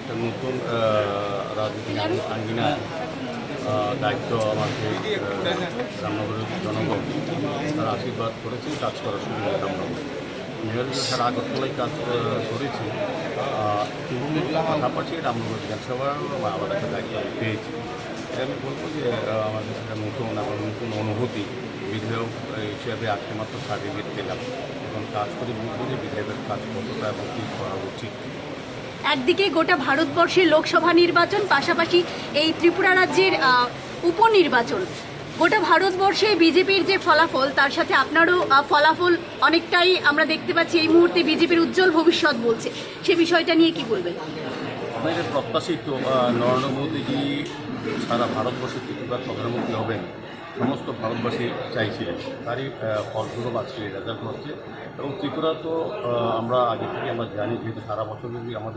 একটা নতুন রাজনৈতিক আঙ্গিনার দায়িত্ব আমাকে রামনগরের জনগণ তার আশীর্বাদ করেছেন কাজ করার সুবিধা রামনগর মেয়র হিসেবে সারা আগরতলায় কাজ করেছি এবং পাশাপাশি রামনগর বিধানসভার আবার একটা দায়িত্ব আমি পেয়েছি তাই আমি বলবো যে আমাদের একটা নতুন অনুভূতি বিধায়ক হিসেবে আজকে মাত্র সার্টিফিকেট পেলাম এবং কাজ করে বুঝবো যে বিধায়কের কাজ কতটা এবং কী করা উচিত। একদিকে গোটা ভারতবর্ষের লোকসভা নির্বাচন, পাশাপাশি এই ত্রিপুরা রাজ্যের উপনির্বাচন। গোটা ভারতবর্ষে বিজেপির যে ফলাফল, তার সাথে আপনারও ফলাফল অনেকটাই আমরা দেখতে পাচ্ছি এই মুহূর্তে বিজেপির উজ্জ্বল ভবিষ্যৎ বলছে, সে বিষয়টা নিয়ে কি বলবেন? আমাদের প্রত্যাশিত নরেন্দ্র মোদীজি সারা ভারতবর্ষে ত্রিপুরার প্রধানমন্ত্রী হবেন সমস্ত ভারতবাসী চাইছিলেন, তারই ফলস্বরূপ আজকে রেজাল্ট হচ্ছে। এবং ত্রিপুরা তো আমরা আগে থেকে আমরা জানি, যেহেতু সারা বছর যদি আমাদের